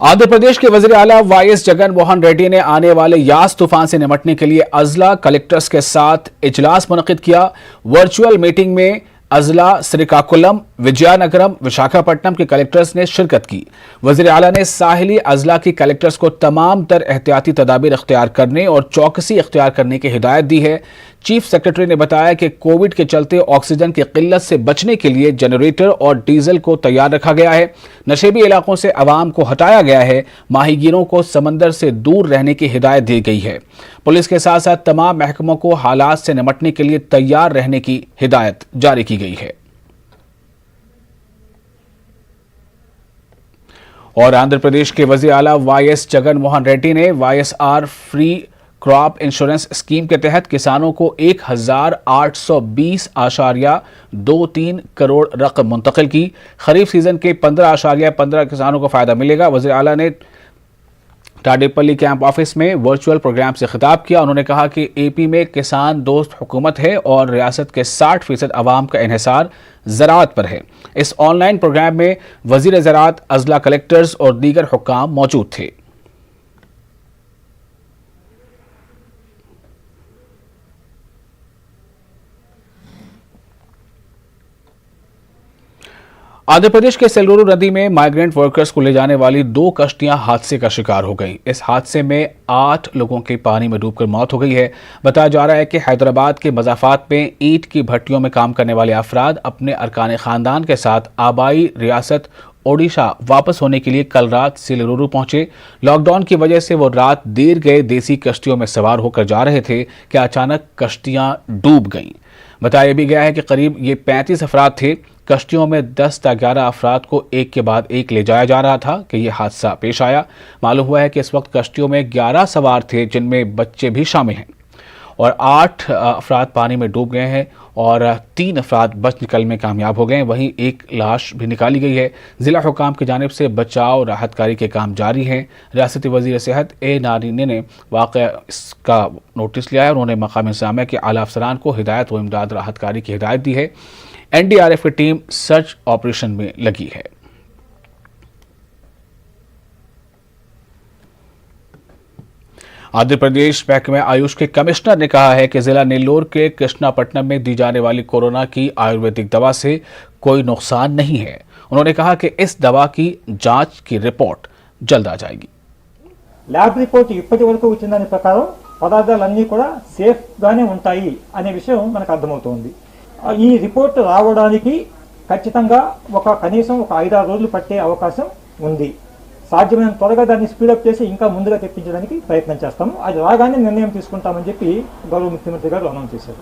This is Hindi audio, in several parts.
आंध्र प्रदेश के वजीर आला वाईएस जगन मोहन रेड्डी ने आने वाले यास तूफान से निपटने के लिए अजला कलेक्टर्स के साथ इजलास मुनक्किद किया। वर्चुअल मीटिंग में अजला श्रीकाकुलम, विजयनगरम, विशाखापट्टनम के कलेक्टर्स ने शिरकत की। वजीर आला ने साहिली अजला की कलेक्टर्स को तमाम तर एहतियाती तदाबीर इख्तियार करने और चौकसी इख्तियार करने की हिदायत दी है। चीफ सेक्रेटरी ने बताया कि कोविड के चलते ऑक्सीजन की किल्लत से बचने के लिए जनरेटर और डीजल को तैयार रखा गया है। नशेबी इलाकों से अवाम को हटाया गया है। माहीगीरों को समंदर से दूर रहने की हिदायत दी गई है। पुलिस के साथ साथ तमाम महकमों को हालात से निपटने के लिए तैयार रहने की हिदायत जारी की गई है। और आंध्र प्रदेश के वजीर आला वाईएस जगन मोहन रेड्डी ने YSR free crop insurance scheme के तहत किसानों को 1820.23 करोड़ रकम मुंतकिल की। खरीफ सीजन के 15.15 किसानों को फायदा मिलेगा। वज़ीर आला ने टाडेपल्ली कैंप ऑफिस में वर्चुअल प्रोग्राम से खिताब किया। उन्होंने कहा कि एपी में किसान दोस्त हुकूमत है और रियासत के 60% अवाम का इन्हिसार ज़राअत पर है। इस ऑनलाइन प्रोग्राम में वज़ीर ज़राअत, अजला कलेक्टर्स और दीगर हुक्काम मौजूद थे। आंध्र प्रदेश के सेलूरू नदी में माइग्रेंट वर्कर्स को ले जाने वाली 2 कश्तियां हादसे का शिकार हो गईं। इस हादसे में 8 लोगों की पानी में डूबकर मौत हो गई है। बताया जा रहा है कि हैदराबाद के मज़ाफ़ात में ईंट की भट्टियों में काम करने वाले अफराद अपने अरकान ख़ानदान के साथ आबाई रियासत ओडिशा वापस होने के लिए कल रात सेलूरू पहुंचे। लॉकडाउन की वजह से वो रात देर गए देसी कश्तियों में सवार होकर जा रहे थे कि अचानक कश्तियां डूब गईं। बताया भी गया है कि करीब ये 35 अफराद थे। कश्तियों में 10 से 11 अफराद को एक के बाद एक ले जाया जा रहा था कि यह हादसा पेश आया। मालूम हुआ है कि इस वक्त कश्तियों में 11 सवार थे, जिनमें बच्चे भी शामिल हैं, और 8 अफराद पानी में डूब गए हैं और 3 अफराद बच निकलने में कामयाब हो गए हैं। वहीं एक लाश भी निकाली गई है। जिला हुकाम की जानिब से बचाव राहत कारी के काम जारी हैं। रियासती वजीर सेहत ए नारीने ने वाक़या इसका नोटिस लिया है। उन्होंने मकामी इंतज़ामिया के आला अफसरान को हिदायत व इमदाद राहत कारी की हिदायत दी है। एनडीआरएफ की टीम सर्च ऑपरेशन में लगी है। आंध्र प्रदेश महकमे आयुष के कमिश्नर ने कहा है कि जिला नेल्लोर के कृष्णापट्टनम में दी जाने वाली कोरोना की आयुर्वेदिक दवा से कोई नुकसान नहीं है। उन्होंने कहा कि इस दवा की जांच की रिपोर्ट जल्द आ जाएगी। ల్యాబ్ రిపోర్ట్ ఇప్పటి వరకు వచ్చిన దాని ప్రకారం పదార్థాలన్నీ కూడా సేఫ్ గానే ఉంటాయి అనే విషయం మనకు అర్థమవుతోంది। ఈ రిపోర్ట్ రావడానికి ఖచ్చితంగా కనీసం 5-6 రోజులు పట్టే అవకాశం ఉంది। సాధ్యమైన త్వరగా దాన్ని స్పీడప్ చేసి ఇంకా ముందుగా తెప్పించడానికి ప్రయత్నం చేస్తాము। అది రాగానే నిర్ణయం తీసుకుంటామని చెప్పి గౌరవ ముఖ్యమంత్రి గారు అనౌన్స్ చేశారు।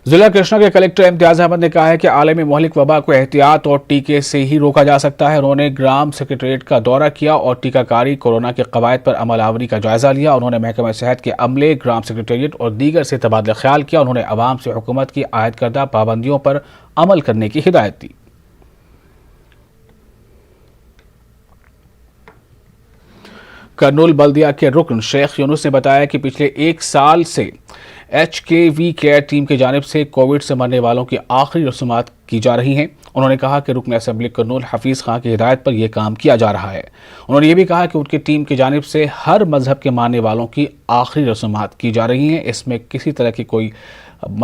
जिला कृष्णा के कलेक्टर इम्तियाज अहमद ने कहा है कि आलमी मोहलिक वबा को एहतियात और टीके से ही रोका जा सकता है। उन्होंने ग्राम सेक्रेटरीट का दौरा किया और टीकाकारी कोरोना के कवायद पर अमल आवरी का जायजा लिया। उन्होंने महकमा सेहत के अमले, ग्राम सेक्रेटरीट और दीगर से तबादला ख्याल किया। उन्होंने अवाम से हुकूमत की आयद करदा पाबंदियों पर अमल करने की हिदायत दी। कर्नूल बल्दिया के रुकन शेख यूनुस ने बताया कि पिछले 1 साल से HKV केयर टीम की जानिब से कोविड से मरने वालों की आखिरी रसूमात की जा रही हैं। उन्होंने कहा कि रुकन असम्बली कर्नूल हफीज़ खां की हिदायत पर यह काम किया जा रहा है। उन्होंने ये भी कहा कि उनकी टीम की जानिब से हर मजहब के मानने वालों की आखिरी रसूमात की जा रही हैं। इसमें किसी तरह की कोई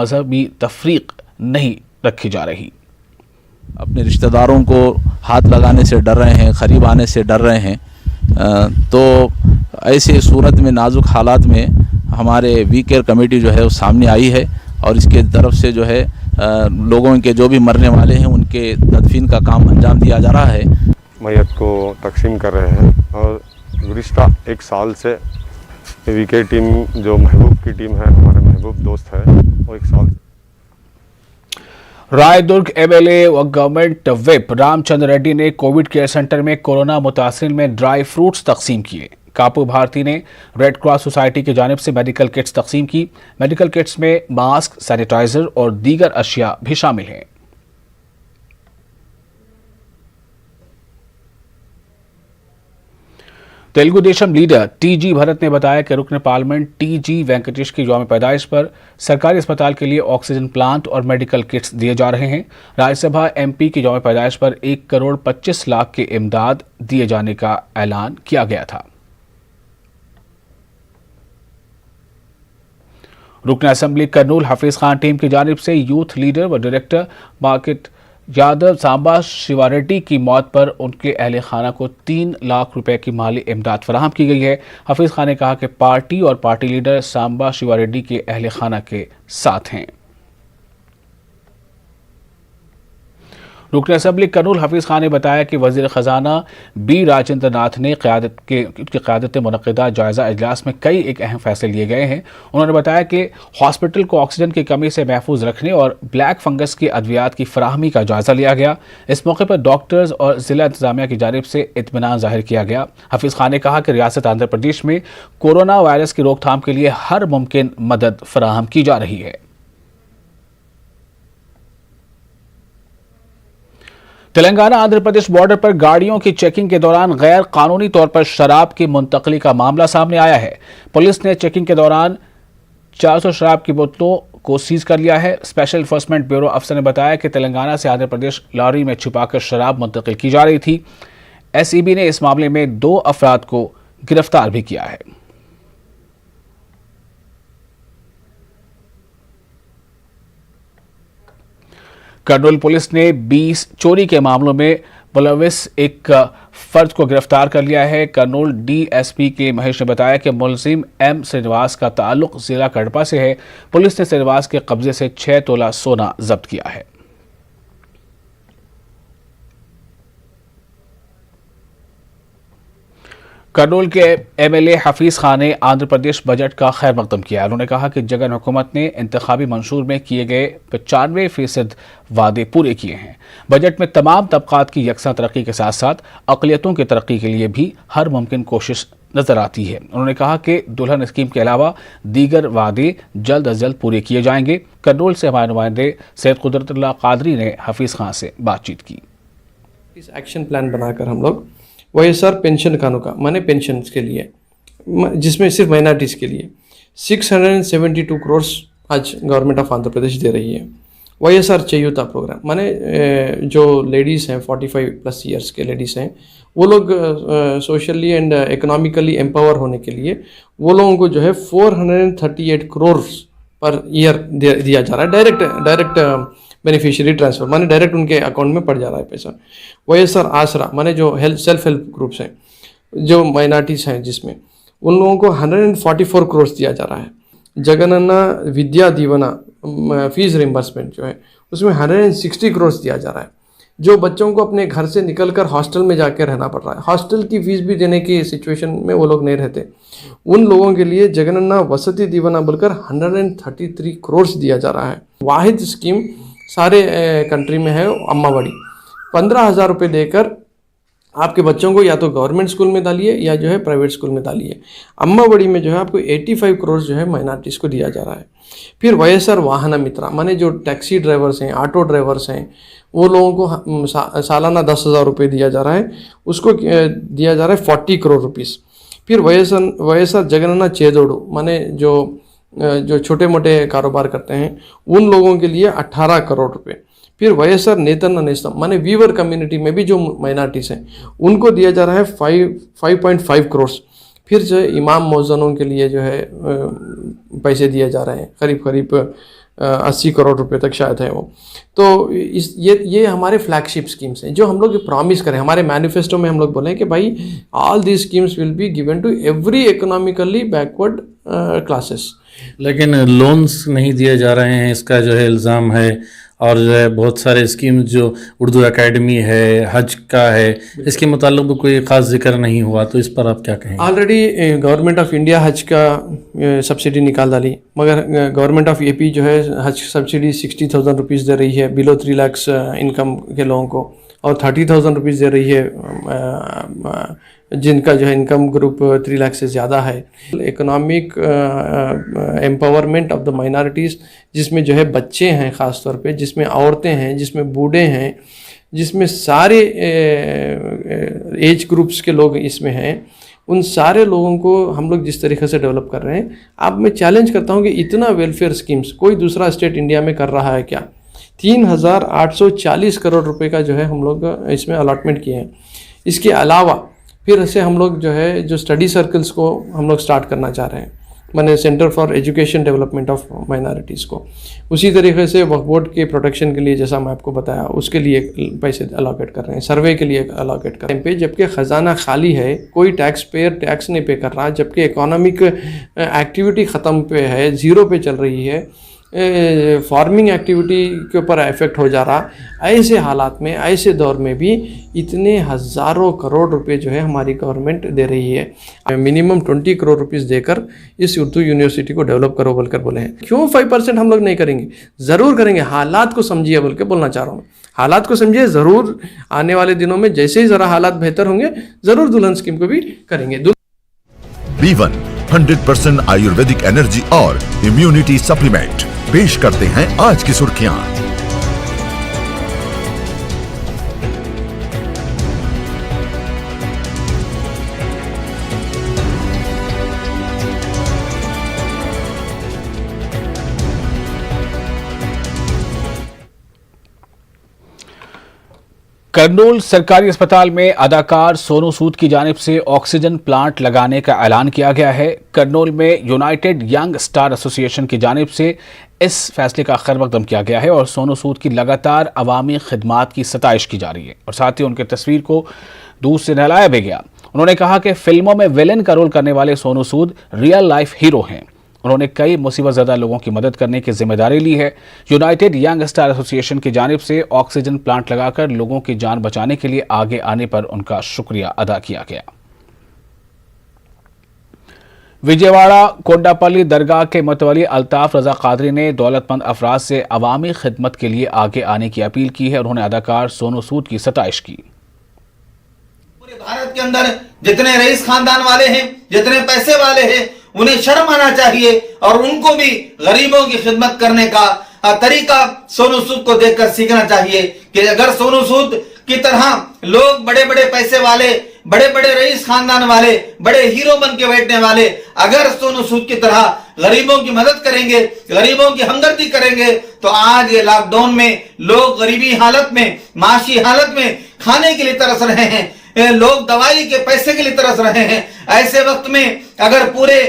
मजहबी तफरीक नहीं रखी जा रही। अपने रिश्तेदारों को हाथ लगाने से डर रहे हैं, करीब आने से डर रहे हैं, तो ऐसे सूरत में नाजुक हालात में हमारे वी केयर कमेटी जो है वो सामने आई है और इसके तरफ से जो है लोगों के जो भी मरने वाले हैं उनके तदफीन का काम अंजाम दिया जा रहा है। मैयत को तकसीम कर रहे हैं और गुज़िश्ता 1 साल से वी केयर टीम जो महबूब की टीम है, हमारे महबूब दोस्त है, वो 1 साल रायदुर्ग एमएलए व गवर्नमेंट व्हिप रामचंद्र रेड्डी ने कोविड केयर सेंटर में कोरोना मुतासिरीन में ड्राई फ्रूट्स तकसीम किए। कापू भारती ने रेड क्रॉस सोसाइटी की जानिब से मेडिकल किट्स तकसीम की। मेडिकल किट्स में मास्क, सैनिटाइजर और दीगर अशिया भी शामिल हैं। तेलुगु देशम लीडर टीजी भरत ने बताया कि रुकन पार्लियामेंट टीजी वेंकटेश की यौम पैदाइश पर सरकारी अस्पताल के लिए ऑक्सीजन प्लांट और मेडिकल किट्स दिए जा रहे हैं। राज्यसभा एमपी की यौम पैदाइश पर 1,25,00,000 के इमदाद दिए जाने का ऐलान किया गया था। रुकन असेंबली कर्नूल हफीज खान टीम की जानिब से यूथ लीडर व डायरेक्टर मार्केट यादव सांबा शिवारेड्डी की मौत पर उनके अहल खाना को 3 लाख रुपए की माली इमदाद फराहम की गई है। हफीज खान ने कहा कि पार्टी और पार्टी लीडर सांबा शिवारेड्डी के अहल खाना के साथ हैं। रुकन असेंबली कर्नूल हफीज खान ने बताया कि वजीर खजाना बी राजेंद्र नाथ ने क़यादत में मुनक़िदा जायज़ा इजलास में कई एक अहम फैसले लिए गए हैं। उन्होंने बताया कि हॉस्पिटल को ऑक्सीजन की कमी से महफूज रखने और ब्लैक फंगस की अद्वियात की फराहमी का जायज़ा लिया गया। इस मौके पर डॉक्टर्स और ज़िला इंतजामिया की जानिब से इत्मीनान जाहिर किया गया। हफीज खान ने कहा कि रियासत आंध्र प्रदेश में कोरोना वायरस की रोकथाम के लिए हर मुमकिन मदद फराहम की जा रही है। तेलंगाना आंध्र प्रदेश बॉर्डर पर गाड़ियों की चेकिंग के दौरान गैर कानूनी तौर पर शराब की मुंतकली का मामला सामने आया है। पुलिस ने चेकिंग के दौरान 400 शराब की बोतलों को सीज कर लिया है। स्पेशल इन्फोर्समेंट ब्यूरो अफसर ने बताया कि तेलंगाना से आंध्र प्रदेश लॉरी में छुपाकर शराब मुंतकिल की जा रही थी। एसईबी ने इस मामले में 2 अफराद को गिरफ्तार भी किया है। कर्नूल पुलिस ने 20 चोरी के मामलों में मुलविस एक फर्द को गिरफ्तार कर लिया है। कर्नूल डीएसपी के महेश ने बताया कि मुलजिम एम श्रीनिवास का ताल्लुक जिला कड़पा से है। पुलिस ने श्रीनिवास के कब्जे से 6 तोला सोना जब्त किया है। कर्नूल के एमएलए हफीज खान ने आंध्र प्रदेश बजट का खैर मकदम किया। उन्होंने कहा कि जगन हुकूमत ने इंतखाबी मंशूर में किए गए 95% वादे पूरे किए हैं। बजट में तमाम तबकात की यकसा तरक्की के साथ साथ अक़लियतों की तरक्की के लिए भी हर मुमकिन कोशिश नजर आती है। उन्होंने कहा कि दुल्हन स्कीम के अलावा दीगर वादे जल्द अज जल्द पूरे किए जाएंगे। कर्नूल से हमारे नुमाइंदे सैयद कुदरतुल्लाह कादरी ने हफीज खान से बातचीत की। इस एक्शन प्लान बनाकर हम लोग वाईएसआर पेंशन कानून माने पेंशन के लिए, जिसमें सिर्फ माइनॉरिटीज़ के लिए 672 करोड़ आज गवर्नमेंट ऑफ आंध्र प्रदेश दे रही है। वाईएसआर चेयुता प्रोग्राम माने जो लेडीज़ हैं 45+ ईयर्स के लेडीज़ हैं, वो लोग सोशली एंड इकोनॉमिकली एम्पावर होने के लिए वो लोगों को जो है 438 करोड़ पर ईयर दिया जा रहा है। डायरेक्ट बेनिफिशियरी ट्रांसफर माने डायरेक्ट उनके अकाउंट में पड़ जा रहा है पैसा। वाईएसआर आसरा माने जो सेल्फ हेल्प ग्रुप्स हैं, जो माइनॉरिटीज़ हैं, जिसमें उन लोगों को 144 करोड़ दिया जा रहा है। जगनन्ना विद्या दीवना फीस रिम्बर्समेंट जो है उसमें 160 करोड़ दिया जा रहा है। जो बच्चों को अपने घर से निकलकर हॉस्टल में जाकर रहना पड़ रहा है, हॉस्टल की फीस भी देने की सिचुएशन में वो लोग नहीं रहते, उन लोगों के लिए जगनन्ना वसति दीवना बोलकर 133 करोड़ दिया जा रहा है। वाहिद स्कीम सारे कंट्री में है अम्मा बड़ी। 15,000 रुपये देकर आपके बच्चों को या तो गवर्नमेंट स्कूल में डालिए या जो है प्राइवेट स्कूल में डालिए। अम्मा बड़ी में जो है आपको 85 करोड़ जो है माइनॉरिटीज़ को दिया जा रहा है। फिर वाईएसआर वाहन मित्रा माने जो टैक्सी ड्राइवर्स हैं, ऑटो ड्राइवर्स हैं, वो लोगों को सालाना 10,000 रुपये दिया जा रहा है, उसको दिया जा रहा है 40 करोड़ रुपीज़। फिर वाईएसआर जगनन्ना चेदोडू माने जो छोटे मोटे कारोबार करते हैं उन लोगों के लिए 18 करोड़ रुपए। फिर वाईएसआर नेतन नेस्तम माने वीवर कम्युनिटी में भी जो माइनॉरिटीज़ हैं उनको दिया जा रहा है 5.5 करोड़। फिर जो इमाम मौजनों के लिए जो है पैसे दिए जा रहे हैं, करीब 80 करोड़ रुपए तक शायद है वो। तो ये हमारे फ्लैगशिप स्कीम्स हैं जो हम लोग प्रॉमिस करें। हमारे मैनिफेस्टो में हम लोग बोले कि भाई all these schemes will be given to every economically backward classes. लेकिन लोन्स नहीं दिए जा रहे हैं, इसका जो है इल्ज़ाम है। और जो है बहुत सारे स्कीम जो उर्दू एकेडमी है, हज का है, इसके मुताल्लिक भी कोई ख़ास जिक्र नहीं हुआ, तो इस पर आप क्या कहेंगे? ऑलरेडी गवर्नमेंट ऑफ इंडिया हज का सब्सिडी निकाल डाली, मगर गवर्नमेंट ऑफ एपी जो है हज सब्सिडी 60,000 रुपीज़ दे रही है बिलो 3 लाख इनकम के लोगों को, और 30,000 रुपीज़ दे रही है जिनका जो है इनकम ग्रुप 3 लाख से ज़्यादा है। Economic empowerment of the minorities, जिसमें जो है बच्चे हैं ख़ास तौर पे, जिसमें औरतें हैं, जिसमें बूढ़े हैं, जिसमें सारे एज ग्रुप्स के लोग इसमें हैं, उन सारे लोगों को हम लोग जिस तरीके से डेवलप कर रहे हैं, अब मैं चैलेंज करता हूं कि इतना वेलफेयर स्कीम्स कोई दूसरा स्टेट इंडिया में कर रहा है क्या? 3,840 करोड़ रुपए का जो है हम लोग इसमें अलॉटमेंट किए हैं। इसके अलावा फिर से हम लोग जो है जो स्टडी सर्कल्स को हम लोग स्टार्ट करना चाह रहे हैं, मैंने centre for education development of minorities को। उसी तरीके से वक्फ बोर्ड के प्रोटेक्शन के लिए जैसा मैं आपको बताया उसके लिए पैसे अलोकेट कर रहे हैं, सर्वे के लिए अलोकेट कर रहे हैं। जबकि ख़जाना खाली है, कोई टैक्स पेयर टैक्स नहीं पे कर रहा, जबकि इकोनॉमिक एक्टिविटी ख़त्म पे है, ज़ीरो पे चल रही है, फार्मिंग एक्टिविटी के ऊपर इफेक्ट हो जा रहा। ऐसे हालात में, ऐसे दौर में भी इतने हज़ारों करोड़ रुपए जो है हमारी गवर्नमेंट दे रही है। मिनिमम 20 करोड़ रुपीस देकर इस उर्दू यूनिवर्सिटी को डेवलप करो बोलकर बोले हैं। क्यों 5% हम लोग नहीं करेंगे? ज़रूर करेंगे, हालात को समझिए बोल के बोलना चाह रहा हूँ। हालात को समझिए, ज़रूर आने वाले दिनों में जैसे ही ज़रा हालात बेहतर होंगे ज़रूर दुल्हन स्कीम को भी करेंगे। B1 100% आयुर्वेदिक एनर्जी और इम्यूनिटी सप्लीमेंट पेश करते हैं आज की सुर्खियां। करनूल सरकारी अस्पताल में अदाकार सोनू सूद की जानिब से ऑक्सीजन प्लांट लगाने का ऐलान किया गया है। करनूल में यूनाइटेड यंग स्टार एसोसिएशन की जानिब से इस फैसले का खैरमकदम किया गया है और सोनू सूद की लगातार अवामी खिदमात की सताइश की जा रही है और साथ ही उनकी तस्वीर को दूर से नहलाया भी गया। उन्होंने कहा कि फिल्मों में विलेन का रोल करने वाले Sonu Sood real life hero हैं। उन्होंने कई मुसीबत ज़दा लोगों की मदद करने की जिम्मेदारी ली है। यूनाइटेड यंग स्टार एसोसिएशन की जानिब से ऑक्सीजन प्लांट लगाकर लोगों की जान बचाने के लिए आगे आने पर उनका शुक्रिया अदा किया गया। विजयवाड़ा कोंडापल्ली दरगाह के मतवली अल्ताफ रजा कादरी ने दौलतमंद अफराद से अवामी खिदमत के लिए आगे आने की अपील की है। उन्होंने अदाकार सोनू सूद की सताइश की। पूरे भारत के अंदर जितने रईस खानदान वाले हैं, जितने पैसे वाले हैं, उन्हें शर्म आना चाहिए और उनको भी गरीबों की खिदमत करने का तरीका सोनू सूद को देखकर सीखना चाहिए कि अगर सोनू सूद की तरह लोग बड़े बड़े पैसे वाले, बड़े बड़े रईस खानदान वाले, बड़े हीरो बन के बैठने वाले अगर सोनू सूद की तरह गरीबों की मदद करेंगे, गरीबों की हमदर्दी करेंगे, तो आज ये लॉकडाउन में लोग गरीबी हालत में, माशी हालत में खाने के लिए तरस रहे हैं, लोग दवाई के पैसे के लिए तरस रहे हैं। ऐसे वक्त में अगर पूरे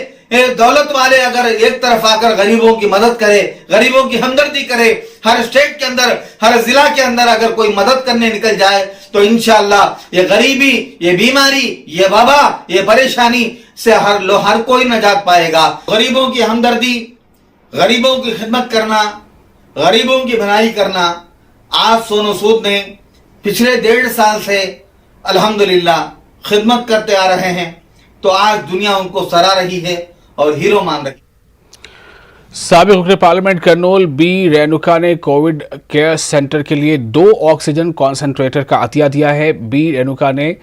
दौलत वाले अगर एक तरफ आकर गरीबों की मदद करे, गरीबों की हमदर्दी करे, हर स्टेट के अंदर, हर जिला के अंदर अगर कोई मदद करने निकल जाए तो इंशाअल्लाह ये गरीबी, ये बीमारी, ये वबा, ये परेशानी से हर कोई नजात पाएगा। गरीबों की हमदर्दी, गरीबों की खिदमत करना, गरीबों की भलाई करना, आज सोनू सूद ने पिछले 1.5 साल से अल्हम्दुलिल्लाह खिदमत करते आ रहे हैं, तो आज दुनिया उनको सराह रही है और हीरो मान रही। साबिक रुकन पार्लियामेंट कर्नूल बी रेणुका ने कोविड केयर सेंटर के लिए 2 ऑक्सीजन कॉन्सेंट्रेटर का अतिया दिया है। बी रेणुका ने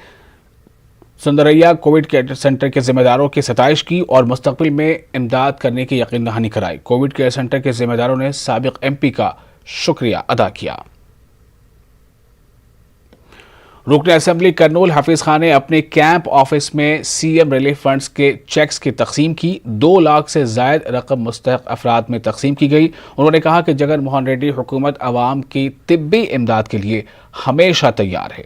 सुंदरैया कोविड केयर सेंटर के जिम्मेदारों की सताइश की और मुस्तकबिल में इमदाद करने की यकीन दहानी कराई। कोविड केयर सेंटर के जिम्मेदारों ने साबिक MP का शुक्रिया अदा किया। रुकन असेंबली कर्नूल हफीज खान ने अपने कैंप ऑफिस में CM रिलीफ फंड्स के चेक्स की तकसीम की। 2 लाख से जायद रकम मुस्तहक अफराद में तकसीम की गई। उन्होंने कहा कि जगन मोहन रेड्डी हुकूमत अवाम की तिब्बी इमदाद के लिए हमेशा तैयार है।